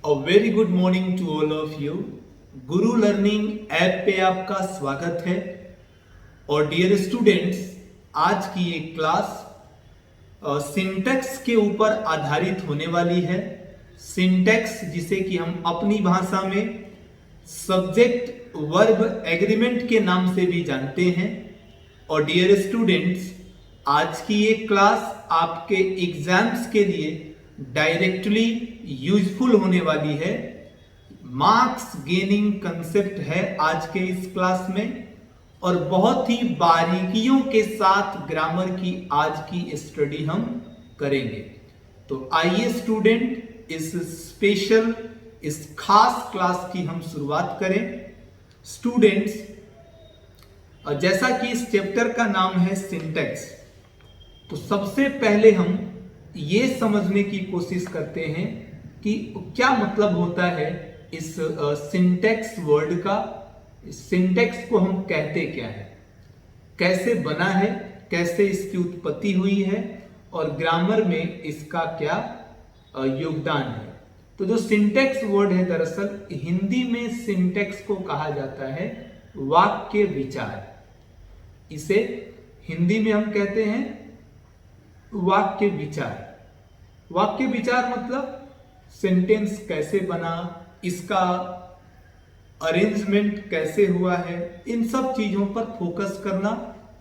A very good morning to all of you. Guru learning app पे आपका स्वागत है। और डियर स्टूडेंट्स, आज की ये क्लास सिंटैक्स के ऊपर आधारित होने वाली है। सिंटैक्स जिसे कि हम अपनी भाषा में सब्जेक्ट वर्ब एग्रीमेंट के नाम से भी जानते हैं। और डियर स्टूडेंट्स, आज की ये क्लास आपके एग्जाम्स के लिए डायरेक्टली यूजफुल होने वाली है। मार्क्स गेनिंग कंसेप्ट है आज के इस क्लास में, और बहुत ही बारीकियों के साथ ग्रामर की आज की स्टडी हम करेंगे। तो आइए स्टूडेंट, इस खास क्लास की हम शुरुआत करें। स्टूडेंट्स, जैसा कि इस चैप्टर का नाम है सिंटैक्स, तो सबसे पहले हम ये समझने की कोशिश करते हैं कि क्या मतलब होता है इस सिंटैक्स वर्ड का। सिंटैक्स को हम कहते क्या है, कैसे बना है, कैसे इसकी उत्पत्ति हुई है, और ग्रामर में इसका क्या योगदान है। तो जो सिंटैक्स वर्ड है, दरअसल हिंदी में सिंटैक्स को कहा जाता है वाक्य विचार। इसे हिंदी में हम कहते हैं वाक्य विचार। वाक्य विचार मतलब सेंटेंस कैसे बना, इसका अरेंजमेंट कैसे हुआ है, इन सब चीजों पर फोकस करना,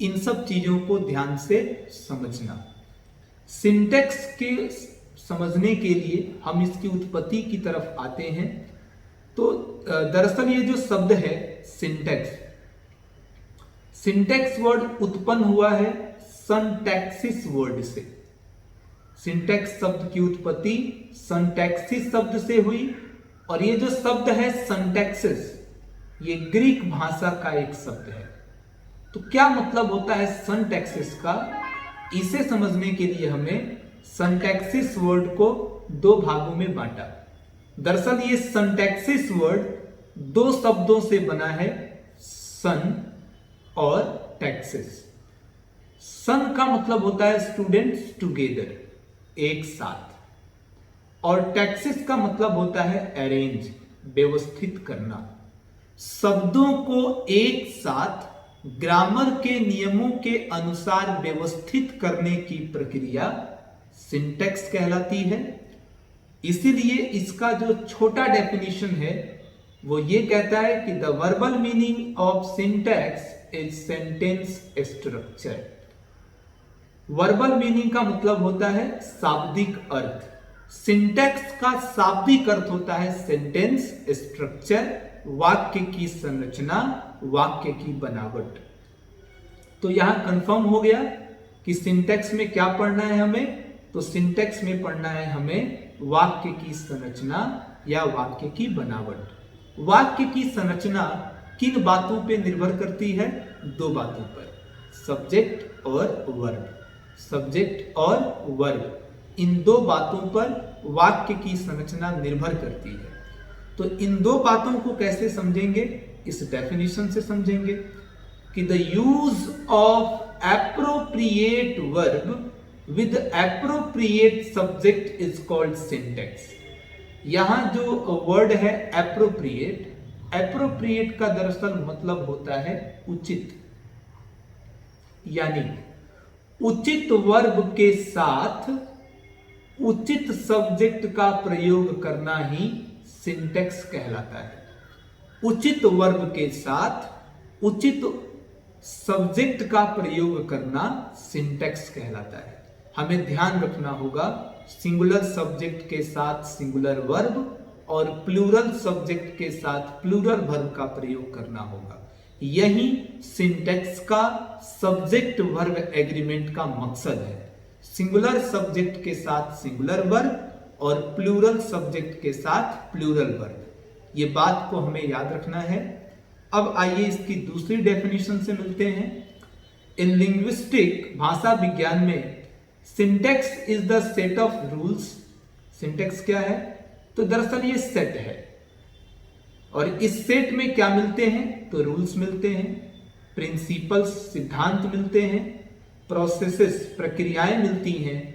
इन सब चीजों को ध्यान से समझना। सिंटैक्स के समझने के लिए हम इसकी उत्पत्ति की तरफ आते हैं। तो दरअसल ये जो शब्द है सिंटैक्स, सिंटैक्स वर्ड उत्पन्न हुआ है सिंटैक्सिस वर्ड से। सिंटैक्स शब्द की उत्पत्ति सिंटैक्सिस शब्द से हुई, और ये जो शब्द है सिंटैक्सिस, ये ग्रीक भाषा का एक शब्द है। तो क्या मतलब होता है सिंटैक्सिस का, इसे समझने के लिए हमें सिंटैक्सिस वर्ड को दो भागों में बांटा। दरअसल ये सिंटैक्सिस वर्ड दो शब्दों से बना है, सन और टैक्सिस। सन का मतलब होता है स्टूडेंट्स टुगेदर, एक साथ, और टैक्सिस का मतलब होता है अरेंज, व्यवस्थित करना। शब्दों को एक साथ ग्रामर के नियमों के अनुसार व्यवस्थित करने की प्रक्रिया सिंटैक्स कहलाती है। इसीलिए इसका जो छोटा डेफिनेशन है वो ये कहता है कि the verbal meaning of syntax is sentence structure. Verbal meaning का मतलब होता है शाब्दिक अर्थ। सिंटैक्स का शाब्दिक अर्थ होता है सेंटेंस स्ट्रक्चर, वाक्य की संरचना, वाक्य की बनावट। तो यहां कंफर्म हो गया कि सिंटैक्स में क्या पढ़ना है हमें। तो सिंटैक्स में पढ़ना है हमें वाक्य की संरचना या वाक्य की बनावट। वाक्य की संरचना किन बातों पे निर्भर करती है? दो बातों पर, सब्जेक्ट और वर्ब। सब्जेक्ट और वर्ब, इन दो बातों पर वाक्य की संरचना निर्भर करती है। तो इन दो बातों को कैसे समझेंगे? इस डेफिनेशन से समझेंगे कि the use of appropriate verb with appropriate subject is called syntax. यहां जो वर्ड है एप्रोप्रिएट, एप्रोप्रिएट का दरअसल मतलब होता है उचित, यानी उचित वर्ब के साथ उचित सब्जेक्ट का प्रयोग करना ही सिंटैक्स कहलाता है। उचित वर्ब के साथ उचित सब्जेक्ट का प्रयोग करना सिंटैक्स कहलाता है। हमें ध्यान रखना होगा, सिंगुलर सब्जेक्ट के साथ सिंगुलर वर्ब और प्लूरल सब्जेक्ट के साथ प्लूरल वर्ब का प्रयोग करना होगा। यही सिंटैक्स का सब्जेक्ट वर्ब एग्रीमेंट का मकसद है। सिंगुलर सब्जेक्ट के साथ सिंगुलर वर्ब और प्लूरल सब्जेक्ट के साथ प्लूरल वर्ब, ये बात को हमें याद रखना है। अब आइए इसकी दूसरी डेफिनेशन से मिलते हैं। इन लिंग्विस्टिक, भाषा विज्ञान में, syntax is the set of rules. Syntax क्या है? तो दरअसल ये सेट है, और इस सेट में क्या मिलते हैं? तो रूल्स मिलते हैं, प्रिंसिपल्स, सिद्धांत मिलते हैं, प्रोसेसेस, प्रक्रियाएं मिलती हैं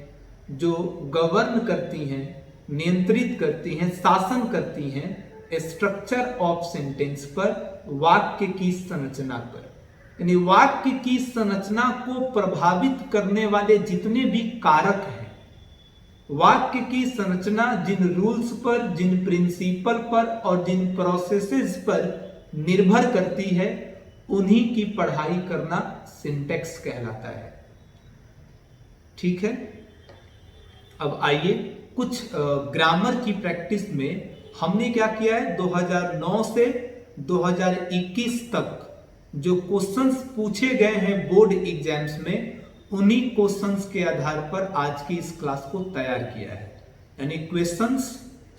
जो गवर्न करती हैं नियंत्रित करती हैं, शासन करती हैं स्ट्रक्चर ऑफ सेंटेंस पर, वाक्य की संरचना पर। यानी वाक्य की संरचना को प्रभावित करने वाले जितने भी कारक हैं, वाक्य की संरचना जिन रूल्स पर, जिन प्रिंसिपल पर और जिन प्रोसेसेस पर निर्भर करती है, उन्हीं की पढ़ाई करना सिंटैक्स कहलाता है। ठीक है, अब आइए कुछ ग्रामर की प्रैक्टिस में हमने क्या किया है, 2009 से 2021 तक जो क्वेश्चंस पूछे गए हैं बोर्ड एग्जाम्स में, उन्हीं क्वेश्चंस के आधार पर आज की इस क्लास को तैयार किया है। यानी क्वेश्चंस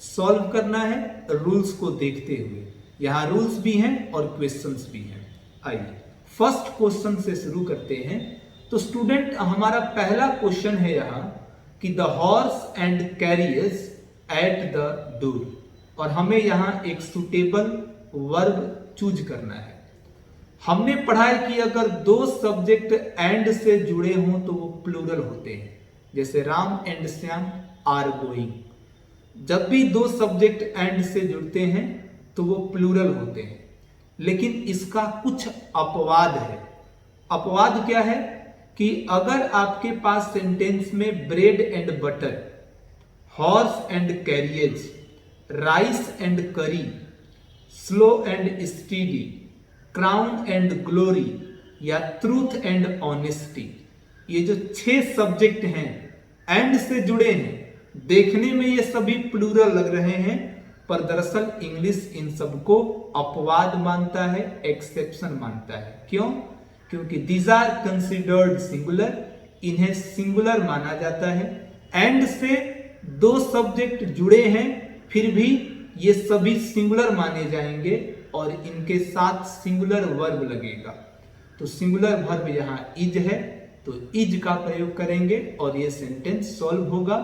सॉल्व करना है रूल्स को देखते हुए। यहां रूल्स भी हैं और क्वेश्चंस भी हैं। आइए फर्स्ट क्वेश्चन से शुरू करते हैं। तो स्टूडेंट, हमारा पहला क्वेश्चन है यहां कि the horse and carriers at the door, और हमें यहां एक सुटेबल वर्ब चूज करना है। हमने पढ़ा है कि अगर दो सब्जेक्ट एंड से जुड़े हों तो वो प्लूरल होते हैं, जैसे Ram and Shyam are going. जब भी दो सब्जेक्ट एंड से जुड़ते हैं तो वो प्लूरल होते हैं। लेकिन इसका कुछ अपवाद है। अपवाद क्या है कि अगर आपके पास सेंटेंस में bread and butter, horse and carriage, rice and curry, slow and steady, crown and glory या ट्रूथ एंड ऑनेस्टी, ये जो 6 सब्जेक्ट हैं एंड से जुड़े हैं, देखने में ये सभी प्लूरल लग रहे हैं, पर दरअसल इंग्लिश इन सबको अपवाद मानता है, एक्सेप्शन मानता है। क्यों? क्योंकि दीज आर कंसिडर्ड सिंगुलर, इन्हें सिंगुलर माना जाता है। एंड से दो सब्जेक्ट जुड़े हैं, फिर भी ये सभी सिंगुलर माने जाएंगे और इनके साथ सिंगुलर वर्ब लगेगा। तो सिंगुलर वर्ब यहां इज है, तो इज का प्रयोग करेंगे और ये सेंटेंस सॉल्व होगा।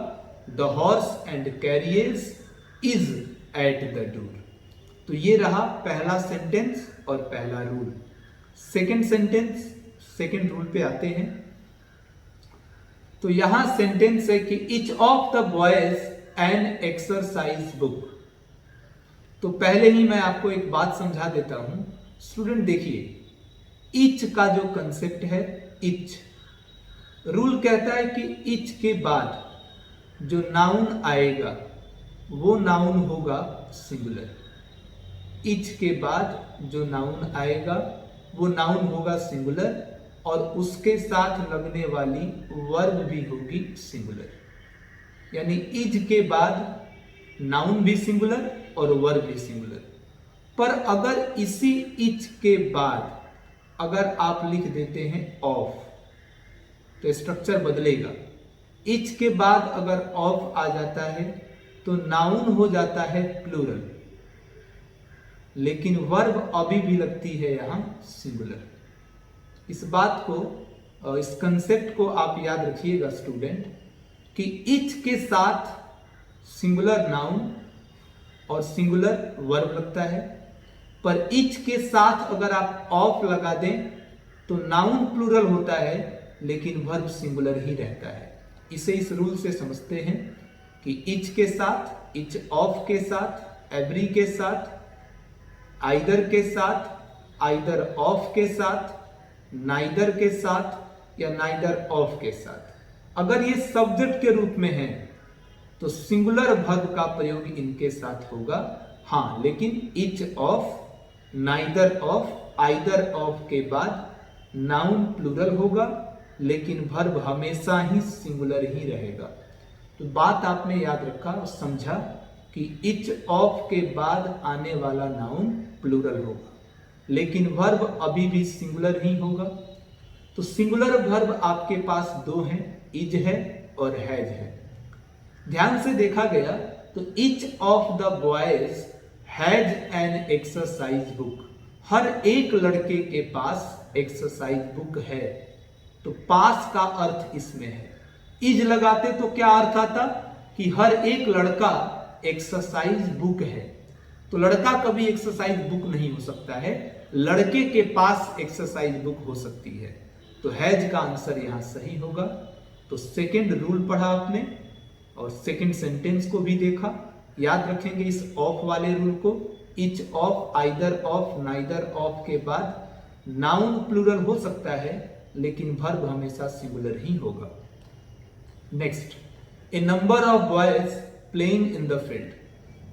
The horse and carriers is at the door. तो ये रहा पहला सेंटेंस और पहला rule. Second sentence, second rule पे आते हैं। तो यहां सेंटेंस है कि each of the boys N exercise book. तो पहले ही मैं आपको एक बात समझा देता हूं। स्टूडेंट देखिए, ईच का जो कंसेप्ट है, ईच रूल कहता है कि ईच के बाद जो नाउन आएगा वो नाउन होगा सिंगुलर। ईच के बाद जो नाउन आएगा वो नाउन होगा सिंगुलर और उसके साथ लगने वाली वर्ब भी होगी सिंगुलर। यानी इज के बाद नाउन भी सिंगुलर और वर्ब भी सिंगुलर। पर अगर इसी इज के बाद अगर आप लिख देते हैं ऑफ, तो स्ट्रक्चर बदलेगा। इज के बाद अगर ऑफ आ जाता है तो नाउन हो जाता है प्लूरल, लेकिन वर्ब अभी भी लगती है यहां सिंगुलर। इस बात को, इस कंसेप्ट को आप याद रखिएगा स्टूडेंट, कि इच के साथ सिंगुलर नाउन और सिंगुलर वर्ब लगता है, पर इच के साथ अगर आप ऑफ लगा दें तो नाउन प्लूरल होता है लेकिन वर्ब सिंगुलर ही रहता है। इसे इस रूल से समझते हैं कि इच के साथ, इच ऑफ के साथ, एवरी के साथ, आइदर के साथ, आइदर ऑफ के साथ, नाइदर के साथ या नाइदर ऑफ के साथ, अगर ये सब्जेक्ट के रूप में है तो सिंगुलर वर्ब का प्रयोग इनके साथ होगा। हाँ, लेकिन each of, neither of, either of के बाद नाउन प्लूरल होगा लेकिन वर्ब हमेशा ही सिंगुलर ही रहेगा। तो बात आपने याद रखा और समझा कि इच ऑफ के बाद आने वाला नाउन प्लूरल होगा लेकिन वर्ब अभी भी सिंगुलर ही होगा। तो सिंगुलर वर्ब आपके पास दो हैं, इज है और हैज है। ध्यान से देखा गया तो each of the boys has an exercise book. हर एक लड़के के पास एक्सरसाइज बुक है। तो पास का अर्थ इसमें है। इज लगाते तो क्या अर्थ आता कि हर एक लड़का एक्सरसाइज बुक है। तो लड़का कभी एक्सरसाइज बुक नहीं हो सकता है, लड़के के पास एक्सरसाइज बुक हो सकती है। तो हैज का आंसर यहां सही होगा। तो सेकेंड रूल पढ़ा आपने और सेकंड सेंटेंस को भी देखा। याद रखेंगे इस ऑफ वाले रूल को, each of, either of, neither of के बाद नाउन प्लूरल हो सकता है लेकिन वर्ब हमेशा सिंगुलर ही होगा। Next, A number of boys playing in the field.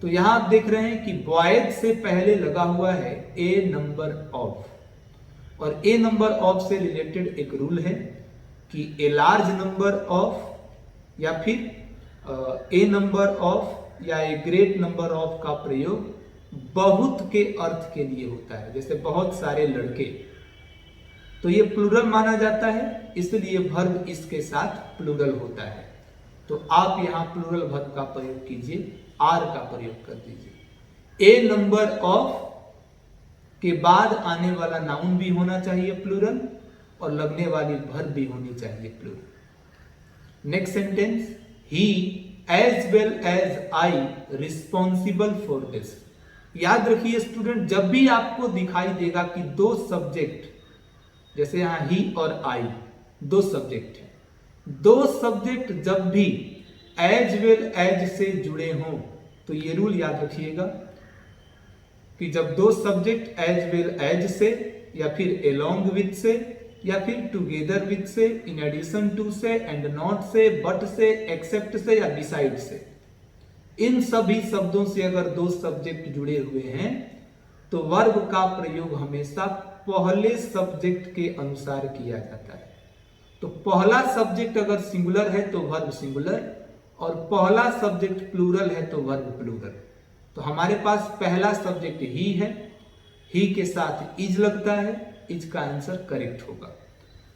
तो यहां आप देख रहे हैं कि बॉयज से पहले लगा हुआ है ए नंबर ऑफ, और ए नंबर ऑफ से रिलेटेड एक रूल है कि ए लार्ज नंबर ऑफ या फिर ए नंबर ऑफ या ए ग्रेट नंबर ऑफ का प्रयोग बहुत के अर्थ के लिए होता है। जैसे बहुत सारे लड़के, तो ये प्लूरल माना जाता है, इसलिए वर्ब इसके साथ प्लूरल होता है। तो आप यहां प्लूरल वर्ब का प्रयोग कीजिए, आर का प्रयोग कर दीजिए। ए नंबर ऑफ के बाद आने वाला नाउन भी होना चाहिए प्लूरल, और लगने वाली वर्ब भी होनी चाहिए plural. Next sentence, he as well as I responsible for this. याद रखिए स्टूडेंट, जब भी आपको दिखाई देगा कि दो सब्जेक्ट, जैसे यहां ही और आई दो सब्जेक्ट है, दो सब्जेक्ट जब भी एज वेल एज से जुड़े हों तो ये रूल याद रखिएगा कि जब दो सब्जेक्ट एज वेल एज से या फिर एलोंग विथ से या फिर टुगेदर विथ से, इन एडिशन टू से, एंड नॉट से, बट से, एक्सेप्ट से या बिसाइड से, इन सभी शब्दों से अगर दो सब्जेक्ट जुड़े हुए हैं तो वर्ब का प्रयोग हमेशा पहले सब्जेक्ट के अनुसार किया जाता है। तो पहला सब्जेक्ट अगर सिंगुलर है तो वर्ब सिंगुलर, और पहला सब्जेक्ट प्लूरल है तो वर्ब प्लूरल। तो हमारे पास पहला सब्जेक्ट ही है, ही के साथ इज लगता है, इज का आंसर करेक्ट होगा।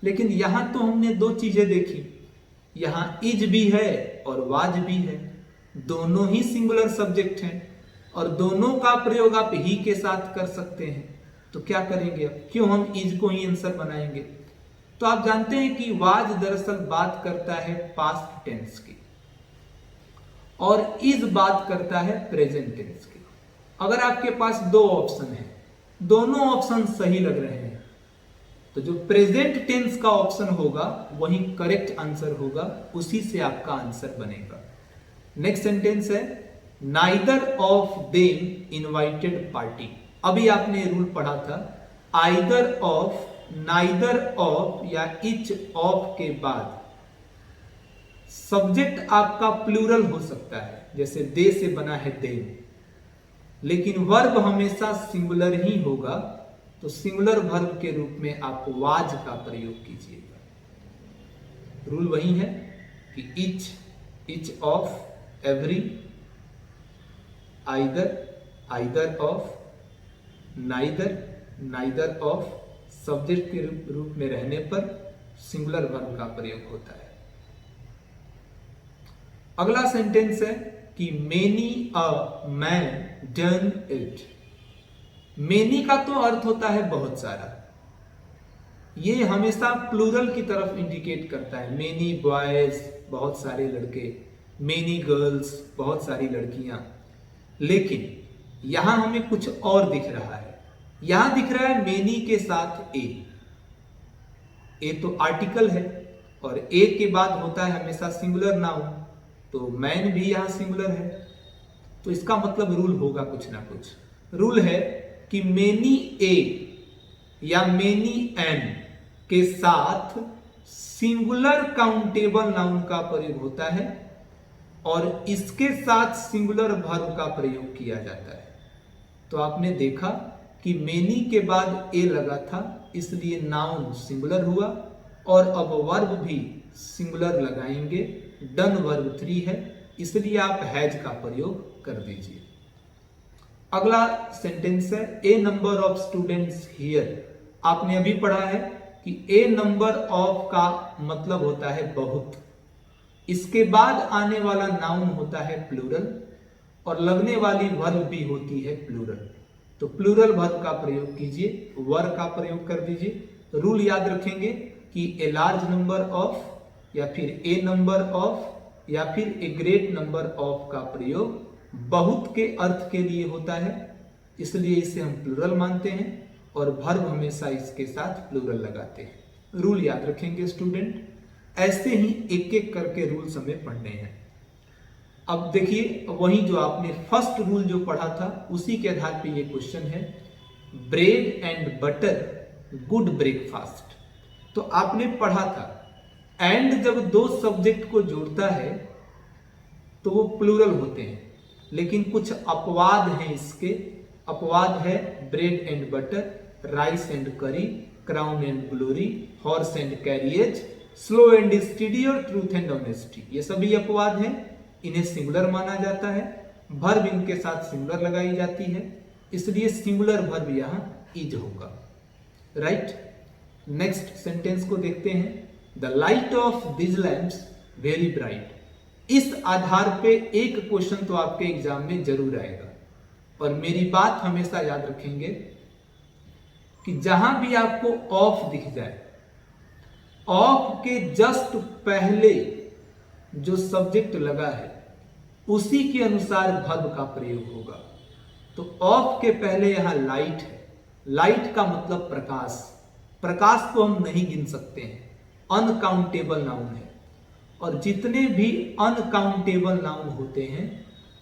लेकिन यहां तो हमने दो चीजें देखी, यहां इज भी है और वाज भी है, दोनों ही सिंगुलर सब्जेक्ट हैं और दोनों का प्रयोग आप ही के साथ कर सकते हैं। तो क्या करेंगे अब, क्यों हम इज को ही आंसर बनाएंगे? तो आप जानते हैं कि वाज दरअसल बात करता है पास्ट टेंस की और इज बात करता है प्रेजेंट टेंस की। अगर आपके पास दो ऑप्शन है, दोनों ऑप्शन सही लग रहे हैं, तो जो प्रेजेंट टेंस का ऑप्शन होगा वही करेक्ट आंसर होगा, उसी से आपका आंसर बनेगा। नेक्स्ट सेंटेंस है, neither of them invited party. अभी आपने रूल पढ़ा था, आइदर ऑफ, नाइदर ऑफ या इच ऑफ के बाद सब्जेक्ट आपका प्लूरल हो सकता है, जैसे दे से बना है देम, लेकिन वर्ब हमेशा सिंगुलर ही होगा। तो सिंगुलर वर्ब के रूप में आप वाज का प्रयोग कीजिएगा। रूल वही है कि etch, each of, every, either, either of, neither, neither of subject के रूप में रहने पर सिंगुलर वर्ब का प्रयोग होता है। अगला सेंटेंस है कि many a man done it. Many का तो अर्थ होता है बहुत सारा, ये हमेशा प्लूरल की तरफ इंडिकेट करता है। मेनी बॉयज, बहुत सारे लड़के, मेनी गर्ल्स, बहुत सारी लड़कियां। लेकिन यहां हमें कुछ और दिख रहा है, यहां दिख रहा है मेनी के साथ ए। ए तो आर्टिकल है और ए के बाद होता है हमेशा सिंगुलर नाउन, तो मैन भी यहां सिंगुलर है, तो इसका मतलब रूल होगा कुछ ना कुछ। रूल है कि मेनी ए या मेनी एन के साथ सिंगुलर काउंटेबल नाउन का प्रयोग होता है और इसके साथ सिंगुलर वर्ब का प्रयोग किया जाता है। तो आपने देखा कि मेनी के बाद ए लगा था, इसलिए नाउन सिंगुलर हुआ, और अब वर्ब भी सिंगुलर लगाएंगे। डन वर्ब 3 है, इसलिए आप हैज का प्रयोग कर दीजिए। अगला सेंटेंस है, ए नंबर ऑफ स्टूडेंट्स हियर। आपने अभी पढ़ा है कि ए नंबर ऑफ का मतलब होता है बहुत, इसके बाद आने वाला नाउन होता है प्लूरल और लगने वाली वर्ब भी होती है प्लूरल। तो प्लूरल वर्ब का प्रयोग कीजिए, वर का प्रयोग कर दीजिए। रूल याद रखेंगे कि ए लार्ज नंबर ऑफ या फिर ए नंबर ऑफ या फिर ए ग्रेट नंबर ऑफ का प्रयोग बहुत के अर्थ के लिए होता है, इसलिए इसे हम प्लूरल मानते हैं और वर्ब हमेशा इसके साथ प्लूरल लगाते हैं। रूल याद रखेंगे स्टूडेंट, ऐसे ही एक एक करके रूल्स हमें पढ़ने हैं। अब देखिए वही जो आपने फर्स्ट रूल जो पढ़ा था उसी के आधार पे ये क्वेश्चन है, bread and butter good breakfast. तो आपने पढ़ा था एंड जब दो सब्जेक्ट को जोड़ता है तो वो प्लूरल होते हैं, लेकिन कुछ अपवाद हैं इसके। अपवाद है bread and butter, rice and curry, crown and glory, horse and carriage, slow and steady और ट्रूथ एंड ऑनेस्टी। ये सभी अपवाद हैं, इन्हें सिंगुलर माना जाता है, वर्ब इनके साथ सिंगुलर लगाई जाती है, इसलिए सिंगुलर वर्ब यहां इज होगा। राइट, नेक्स्ट सेंटेंस को देखते हैं। The light of this lamps very bright. इस आधार पे एक क्वेश्चन तो आपके एग्जाम में जरूर आएगा, और मेरी बात हमेशा याद रखेंगे कि जहां भी आपको ऑफ दिख जाए, ऑफ के जस्ट पहले जो सब्जेक्ट लगा है उसी के अनुसार वर्ब का प्रयोग होगा। तो ऑफ के पहले यहां लाइट है, लाइट का मतलब प्रकाश। प्रकाश को हम नहीं गिन सकते हैं, अनकाउंटेबल नाउन है, और जितने भी अनकाउंटेबल नाउन होते हैं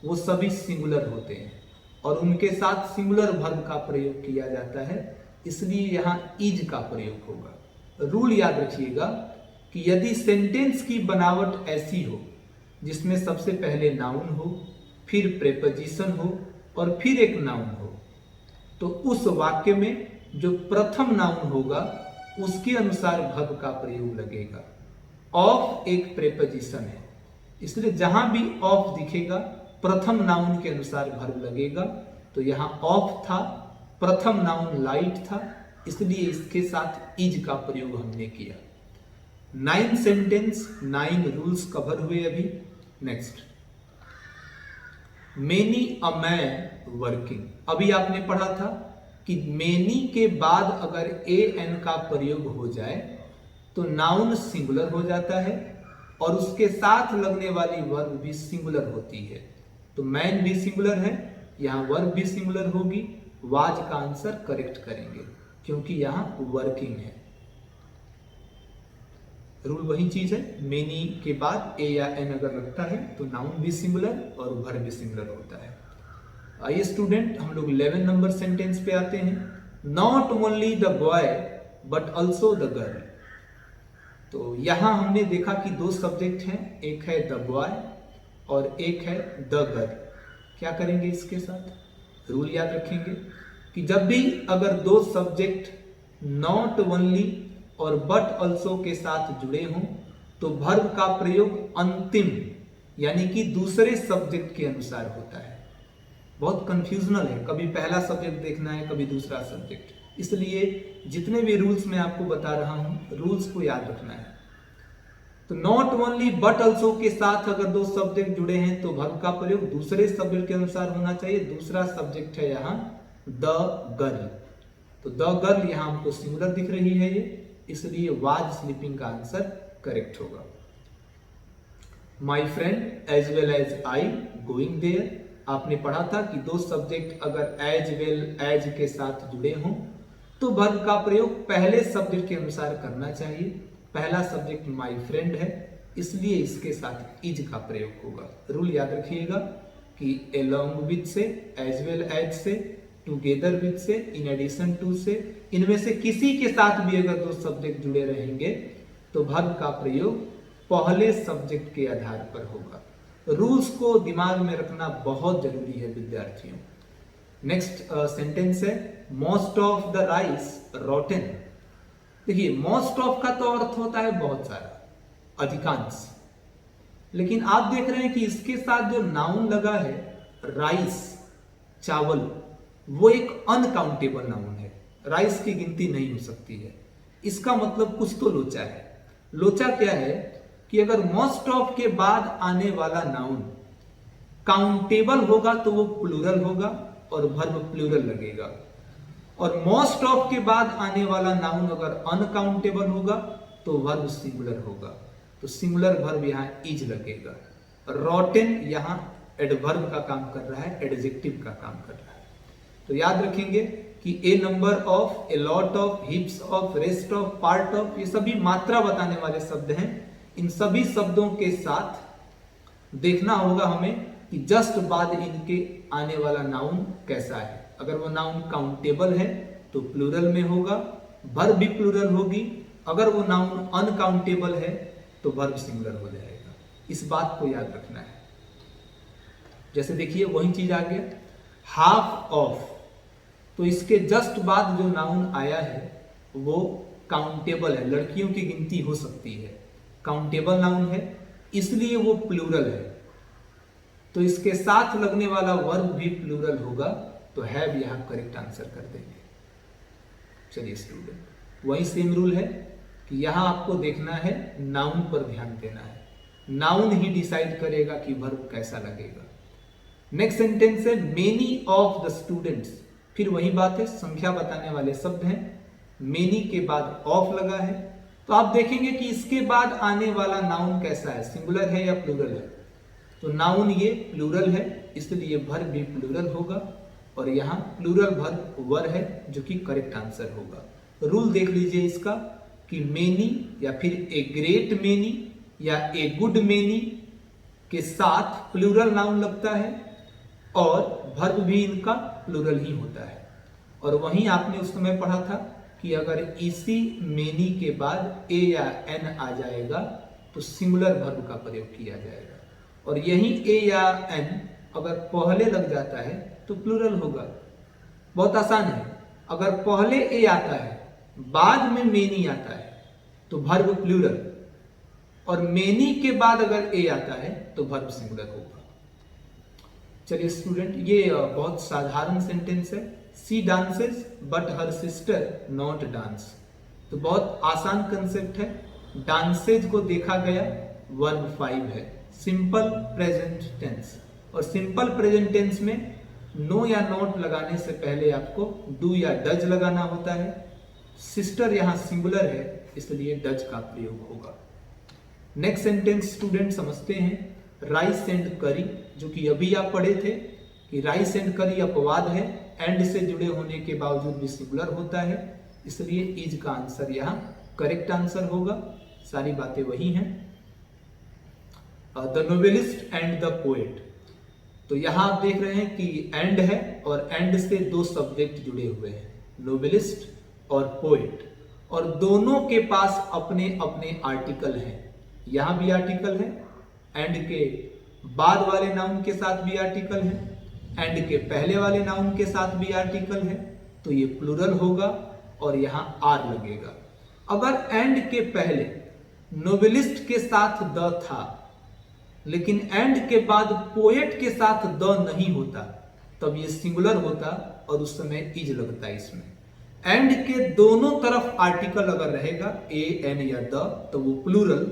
वो सभी सिंगुलर होते हैं और उनके साथ सिंगुलर वर्ब का प्रयोग किया जाता है, इसलिए यहां इज का प्रयोग होगा। रूल याद रखिएगा कि यदि सेंटेंस की बनावट ऐसी हो जिसमें सबसे पहले नाउन हो, फिर प्रेपोजिशन हो और फिर एक नाउन हो, तो उस वाक्य में जो प्रथम नाउन होगा उसके अनुसार वर्ब का प्रयोग लगेगा। ऑफ एक प्रेपोजिशन है, इसलिए जहां भी ऑफ दिखेगा प्रथम नाउन के अनुसार वर्ब लगेगा। तो यहां ऑफ था, प्रथम नाउन लाइट था, इसलिए इसके साथ इज का प्रयोग हमने किया। 9 सेंटेंस 9 रूल्स कवर हुए अभी। Next, many a man working. अभी आपने पढ़ा था कि मेनी के बाद अगर ए एन का प्रयोग हो जाए तो नाउन सिंगुलर हो जाता है और उसके साथ लगने वाली वर्ब भी सिंगुलर होती है। तो मैन भी सिंगुलर है, यहां वर्ब भी सिंगुलर होगी, वाज का आंसर करेक्ट करेंगे क्योंकि यहां वर्किंग है। रूल वही चीज है, मेनी के बाद ए या एन अगर लगता है तो नाउन भी सिंगुलर और वर्ब भी सिंगुलर होता है। आइए स्टूडेंट, हम लोग 11 नंबर सेंटेंस पे आते हैं। Not only the boy but also the girl. तो यहां हमने देखा कि दो सब्जेक्ट हैं, एक है द बॉय और एक है द गर्ल। क्या करेंगे इसके साथ? रूल याद रखेंगे कि जब भी अगर दो सब्जेक्ट नॉट ओनली और बट ऑल्सो के साथ जुड़े हों तो वर्ब का प्रयोग अंतिम यानी कि दूसरे सब्जेक्ट के अनुसार होता है। बहुत कंफ्यूजनल है, कभी पहला सब्जेक्ट देखना है कभी दूसरा सब्जेक्ट, इसलिए जितने भी रूल्स मैं आपको बता रहा हूं रूल्स को याद रखना है। तो नॉट ओनली बट ऑल्सो के साथ अगर दो सब्जेक्ट जुड़े हैं तो वर्ब का प्रयोग दूसरे सब्जेक्ट के अनुसार होना चाहिए। दूसरा सब्जेक्ट है यहां द गर्ल। तो द गर्ल यहां हमको सिंगुलर दिख रही है ये, इसलिए वाज स्लीपिंग का आंसर करेक्ट होगा। My friend as well as I going there. आपने पढ़ा था कि दो सब्जेक्ट अगर एज वेल एज के साथ जुड़े हों तो वर्ब का प्रयोग पहले सब्जेक्ट के अनुसार करना चाहिए। पहला सब्जेक्ट माई फ्रेंड है, इसलिए इसके साथ इज का प्रयोग होगा। रूल याद रखिएगा कि अलोंग विद से, एज वेल एज से, टुगेदर विद से, इन एडिशन टू से, इनमें से किसी के साथ भी अगर दो सब्जेक्ट जुड़े रहेंगे तो वर्ब का प्रयोग पहले सब्जेक्ट के आधार पर होगा। रूल्स को दिमाग में रखना बहुत जरूरी है विद्यार्थियों। नेक्स्ट सेंटेंस है मोस्ट ऑफ द राइस रॉटन। देखिए मोस्ट ऑफ का तो अर्थ होता है बहुत सारा, अधिकांश, लेकिन आप देख रहे हैं कि इसके साथ जो नाउन लगा है राइस, चावल, वो एक अनकाउंटेबल नाउन है। राइस की गिनती नहीं हो सकती है। इसका मतलब कुछ तो लोचा है। लोचा क्या है कि अगर मोस्ट ऑफ के बाद आने वाला नाउन काउंटेबल होगा तो वो प्लूरल होगा और वर्ब प्लूरल लगेगा, और मोस्ट ऑफ के बाद आने वाला नाउन अगर अनकाउंटेबल होगा तो वर्ब सिंगुलर होगा। तो सिंगुलर वर्ब यहां इज लगेगा। रॉटन यहां एडवर्ब का काम कर रहा है, एडजेक्टिव का काम कर रहा है। तो याद रखेंगे कि a number of, a lot of, heaps of, rest of, part of, ये सभी मात्रा बताने वाले शब्द हैं। इन सभी शब्दों के साथ देखना होगा हमें कि जस्ट बाद इनके आने वाला नाउन कैसा है। अगर वो नाउन काउंटेबल है तो प्लूरल में होगा, वर्ब भी प्लूरल होगी। अगर वो नाउन अनकाउंटेबल है तो वर्ब सिंगुलर हो जाएगा। इस बात को याद रखना है। जैसे देखिए वही चीज आ गया हाफ ऑफ, तो इसके जस्ट बाद जो नाउन आया है वो काउंटेबल है, लड़कियों की गिनती हो सकती है, काउंटेबल नाउन है इसलिए वो प्लूरल है। तो इसके साथ लगने वाला वर्ब भी प्लूरल होगा, तो हैव यहां करेक्ट आंसर कर देंगे। चलिए स्टूडेंट, वही सेम रूल है कि यहां आपको देखना है, नाउन पर ध्यान देना है। नाउन ही डिसाइड करेगा कि वर्ब कैसा लगेगा। नेक्स्ट सेंटेंस है मेनी ऑफ द स्टूडेंट्स। फिर वही बात है, संख्या बताने वाले शब्द हैं, मेनी के बाद ऑफ लगा है। तो आप देखेंगे कि इसके बाद आने वाला नाउन कैसा है, सिंगुलर है या प्लूरल है। तो नाउन ये प्लूरल है इसलिए वर्ब भी प्लूरल होगा, और यहां प्लूरल वर्ब वर है जो कि करेक्ट आंसर होगा। रूल देख लीजिए इसका कि मेनी या फिर ए ग्रेट मेनी या ए गुड मेनी के साथ प्लूरल नाउन लगता है और वर्ब भी इनका प्लूरल ही होता है। और वहीं आपने उस समय पढ़ा था कि अगर इसी मेनी के बाद ए या एन आ जाएगा तो सिंगुलर वर्ब का प्रयोग किया जाएगा, और यही ए या एन अगर पहले लग जाता है तो प्लूरल होगा। बहुत आसान है, अगर पहले ए आता है बाद में मेनी आता है तो वर्ब प्लूरल, और मेनी के बाद अगर ए आता है तो वर्ब सिंगुलर होगा। चलिए स्टूडेंट, ये बहुत साधारण सेंटेंस है, she dances but her sister not dance. तो बहुत आसान कंसेप्ट है। डांसेज को देखा गया, वर्ब 5 है, सिंपल प्रेजेंट टेंस, और सिंपल प्रेजेंट टेंस में नो या नॉट लगाने से पहले आपको डू या डज लगाना होता है। सिस्टर यहां सिंगुलर है इसलिए डज का प्रयोग होगा। नेक्स्ट सेंटेंस स्टूडेंट समझते हैं, राइस एंड करी, जो कि अभी आप पढ़े थे कि राइस एंड करी अपवाद है, एंड से जुड़े होने के बावजूद भी सिंगुलर होता है, इसलिए इज का आंसर यहां करेक्ट आंसर होगा। सारी बातें वही हैं। The novelist and the poet, तो यहां आप देख रहे हैं कि एंड है और एंड से दो सब्जेक्ट जुड़े हुए हैं, नोवेलिस्ट और पोएट, और दोनों के पास अपने अपने आर्टिकल हैं। यहां भी आर्टिकल है, एंड के बाद वाले नाउन के साथ भी आर्टिकल है, एंड के पहले वाले नाउन के साथ भी आर्टिकल है, तो ये प्लूरल होगा और यहां आर लगेगा। अगर एंड के पहले नोवेलिस्ट के साथ द था लेकिन एंड के बाद पोएट के साथ द नहीं होता, तब ये सिंगुलर होता और उस समय इज लगता है इसमें। एंड के दोनों तरफ आर्टिकल अगर रहेगा ए एन या द तो वो प्लूरल,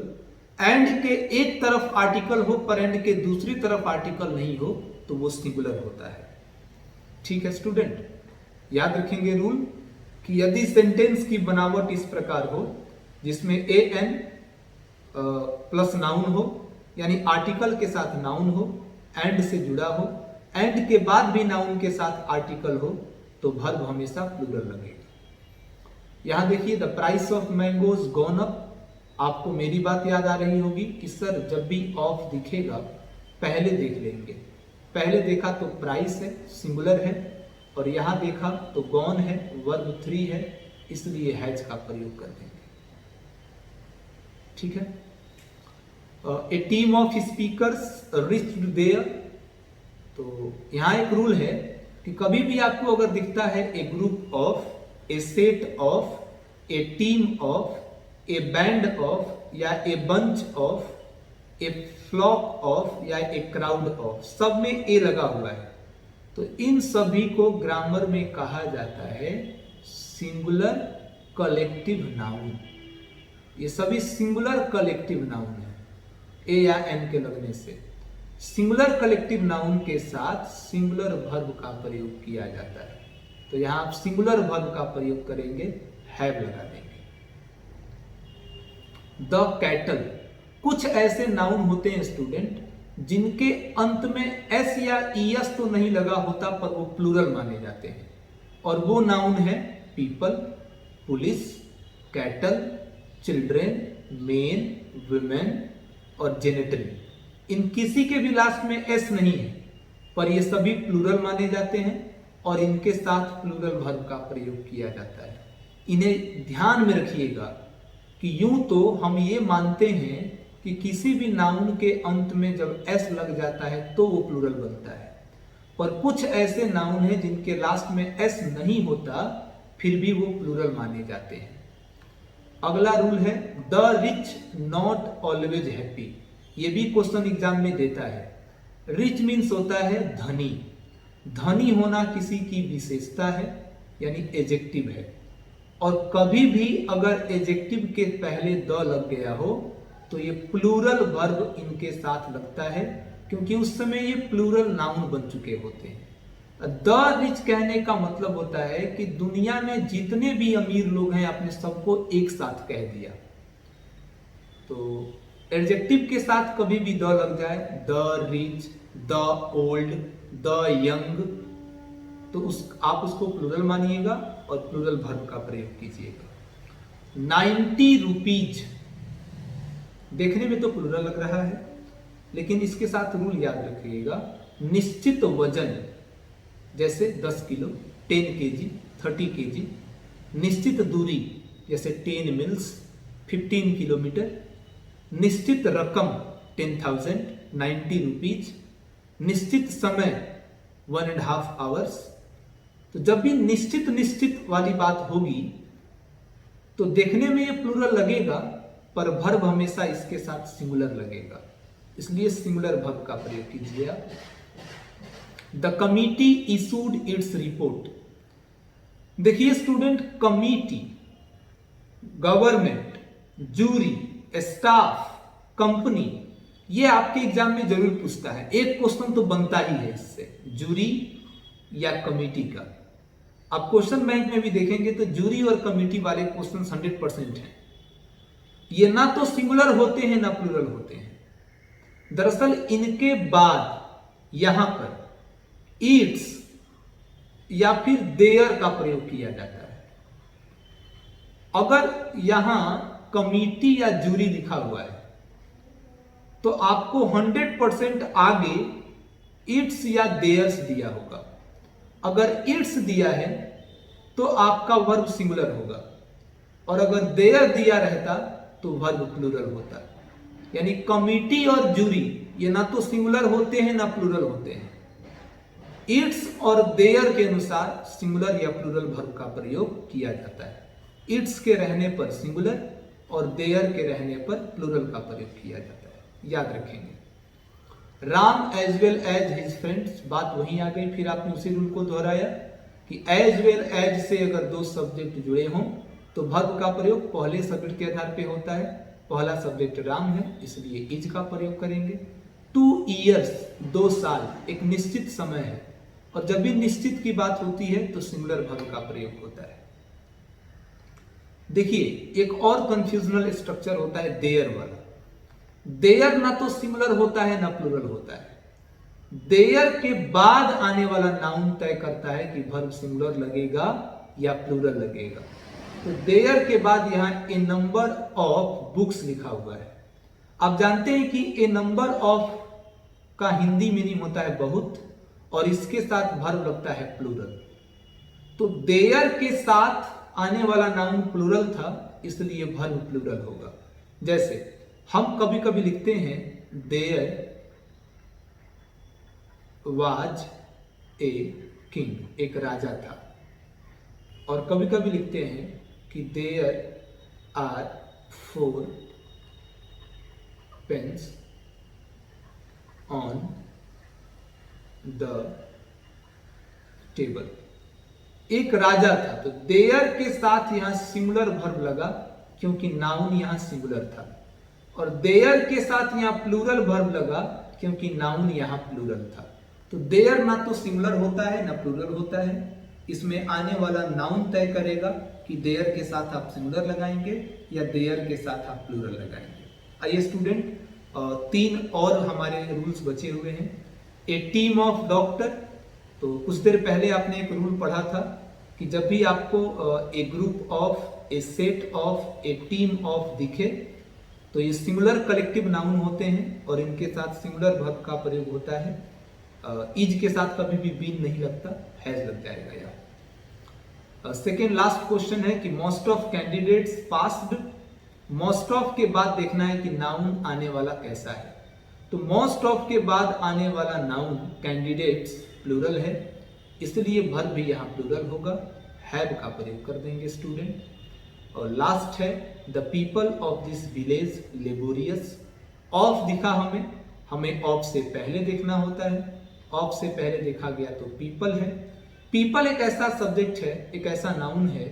एंड के एक तरफ आर्टिकल हो पर एंड के दूसरी तरफ आर्टिकल नहीं हो तो वो सिंगुलर होता है। ठीक है स्टूडेंट, याद रखेंगे रूल कि यदि सेंटेंस की बनावट इस प्रकार हो जिसमें ए एन प्लस नाउन हो, यानी आर्टिकल के साथ नाउन हो, एंड से जुड़ा हो, एंड के बाद भी नाउन के साथ आर्टिकल हो, तो वर्ब हमेशा प्लूरल लगेगा। यहां देखिए, the price of mangoes gone up. आपको मेरी बात याद आ रही होगी कि सर जब भी ऑफ दिखेगा पहले देख लेंगे। पहले देखा तो प्राइस है, सिंगुलर है, और यहां देखा तो गॉन है, वर्ब 3 है, इसलिए हैज का प्रयोग कर देंगे। ठीक है। A team of speakers reached there, तो यहां एक रूल है कि कभी भी आपको अगर दिखता है a group of, a set of, a team of, a band of, या a bunch of, a flock of, या ए क्राउड ऑफ, सब में ए लगा हुआ है, तो इन सभी को ग्रामर में कहा जाता है सिंगुलर कलेक्टिव नाउन। ये सभी सिंगुलर कलेक्टिव नाउन है, ए या एन के लगने से। सिंगुलर कलेक्टिव नाउन के साथ सिंगुलर वर्ब का प्रयोग किया जाता है, तो यहां आप सिंगुलर वर्ब का प्रयोग करेंगे, हैव लगा देंगे। द कैटल, कुछ ऐसे नाउन होते हैं स्टूडेंट जिनके अंत में एस या ईएस तो नहीं लगा होता पर वो प्लूरल माने जाते हैं, और वो नाउन है people, police, cattle, children, main, women और जेनेटरी। इन किसी के भी लास्ट में एस नहीं है, पर ये सभी प्लूरल माने जाते हैं और इनके साथ प्लूरल वर्ब का प्रयोग किया जाता है। इन्हें ध्यान में रखिएगा कि यूं तो हम ये मानते हैं कि किसी भी नाउन के अंत में जब एस लग जाता है तो वो प्लूरल बनता है, पर कुछ ऐसे नाउन हैं जिनके लास्ट में एस नहीं होता फिर भी वो प्लूरल माने जाते हैं। अगला रूल है the rich not always happy. ये भी क्वेश्चन एग्जाम में देता है। रिच मीन्स होता है धनी। धनी होना किसी की विशेषता है यानी एजेक्टिव है, और कभी भी अगर एजेक्टिव के पहले द लग गया हो तो ये प्लूरल वर्ब इनके साथ लगता है, क्योंकि उस समय ये प्लूरल नाउन बन चुके होते हैं। द रिच कहने का मतलब होता है कि दुनिया में जितने भी अमीर लोग हैं आपने सबको एक साथ कह दिया। तो एडजेक्टिव के साथ कभी भी द लग जाए, the rich, the old, the young, तो आप उसको प्लूरल मानिएगा और प्लूरल वर्ब का प्रयोग कीजिएगा। 90 रुपीज देखने में तो प्लूरल लग रहा है, लेकिन इसके साथ रूल याद रखिएगा। निश्चित वजन जैसे 10 किलो 10 kg 30 kg, निश्चित दूरी जैसे 10 मील्स 15 किलोमीटर, निश्चित रकम 10,000 90 रुपीज, निश्चित समय 1.5 आवर्स। तो जब भी निश्चित निश्चित वाली बात होगी तो देखने में ये प्लूरल लगेगा, पर वर्ब हमेशा इसके साथ सिंगुलर लगेगा, इसलिए सिंगुलर वर्ब का प्रयोग कीजिए आप। The committee issued its report. देखिए student, committee, government, jury, staff, company, ये आपके एग्जाम में जरूर पूछता है। एक क्वेश्चन तो बनता ही है इससे, जूरी या कमिटी का। आप क्वेश्चन बैंक में भी देखेंगे तो जूरी और कमिटी वाले क्वेश्चन 100% हैं। ये ना तो सिंगुलर होते हैं ना प्लूरल होते हैं। दरअसल इनके बाद यहां पर ईट्स या फिर देयर का प्रयोग किया जाता है। अगर यहां कमिटी या जूरी लिखा हुआ है तो आपको 100% आगे इट्स या देयर्स दिया होगा। अगर इट्स दिया है तो आपका वर्ब सिंगुलर होगा, और अगर देयर दिया रहता तो वर्ब प्लूरल होता। यानी कमिटी और जूरी ये ना तो सिंगुलर होते हैं ना प्लूरल होते हैं। इट्स और देयर के अनुसार सिंगुलर या प्लूरल वर्ब का प्रयोग किया जाता है। इट्स के रहने पर सिंगुलर और देयर के रहने पर प्लूरल का प्रयोग किया जाता है, याद रखेंगे। Ram as well as his friends, बात वहीं आ गई, फिर आपने उसी रूल को दोहराया कि एज वेल एज से अगर दो सब्जेक्ट जुड़े हों तो वर्ब का प्रयोग पहले सब्जेक्ट के आधार पे होता है। पहला सब्जेक्ट राम है इसलिए इज का प्रयोग करेंगे। 2 years 2 साल एक निश्चित समय है, और जब भी निश्चित की बात होती है तो सिंगुलर वर्ब का प्रयोग होता है। देखिए एक और कंफ्यूजनल स्ट्रक्चर होता है देयर वाला। देयर ना तो सिंगुलर होता है ना प्लूरल होता है। देयर के बाद आने वाला नाउन तय करता है कि वर्ब सिंगुलर लगेगा या प्लूरल लगेगा। तो देयर के बाद यहां ए नंबर ऑफ बुक्स लिखा हुआ है। आप जानते हैं कि ए नंबर ऑफ का हिंदी मीनिंग होता है बहुत, और इसके साथ वर्ब लगता है प्लूरल। तो देयर के साथ आने वाला नाउन प्लूरल था इसलिए वर्ब प्लूरल होगा। जैसे हम कभी कभी लिखते हैं देयर वाज ए किंग, एक राजा था, और कभी कभी लिखते हैं कि there are 4 pens on the table. एक राजा था, तो देयर के साथ यहां सिंगुलर वर्ब लगा क्योंकि नाउन यहां सिंगुलर था, और देयर के साथ यहां प्लूरल वर्ब लगा क्योंकि नाउन यहां प्लूरल था। तो देयर ना तो सिंगुलर होता है ना प्लूरल होता है। इसमें आने वाला नाउन तय करेगा कि देयर के साथ आप सिंगुलर लगाएंगे या देयर के साथ आप प्लूरल लगाएंगे। आइए स्टूडेंट, 3 और हमारे रूल्स बचे हुए हैं। ए टीम ऑफ डॉक्टर, तो कुछ देर पहले आपने एक रूल पढ़ा था कि जब भी आपको a group of, a set of, a team of दिखे तो ये सिंगुलर कलेक्टिव नाउन होते हैं और इनके साथ सिंगुलर वर्ब का प्रयोग होता है। इज के साथ कभी भी बीन नहीं लगता, हैज लग जाएगा यहाँ। सेकेंड लास्ट क्वेश्चन है कि most of candidates passed. Most of के बाद देखना है कि नाउन आने वाला कैसा है। तो मोस्ट ऑफ के बाद आने वाला नाउन कैंडिडेट्स प्लूरल है, इसलिए वर्ब भी यहाँ प्लूरल होगा, हैव का प्रयोग कर देंगे स्टूडेंट। और लास्ट है the people of this village laborious. Of दिखा हमें ऑफ से पहले देखना होता है, ऑफ से पहले देखा गया तो पीपल है। पीपल एक ऐसा सब्जेक्ट है, एक ऐसा नाउन है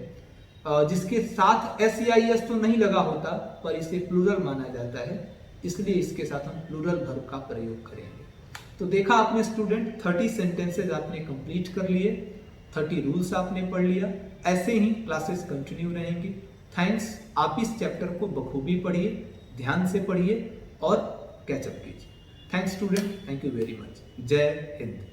जिसके साथ SEIS तो नहीं लगा होता, पर इसे प्लूरल माना जाता है, इसलिए इसके साथ हम प्लूरल वर्ब का प्रयोग करेंगे। तो देखा आपने स्टूडेंट, 30 सेंटेंसेज आपने कंप्लीट कर लिए, 30 रूल्स आपने पढ़ लिया। ऐसे ही क्लासेस कंटिन्यू रहेंगी। थैंक्स। आप इस चैप्टर को बखूबी पढ़िए, ध्यान से पढ़िए और कैचअप कीजिए। Thanks student, thank you very much. जय हिंद।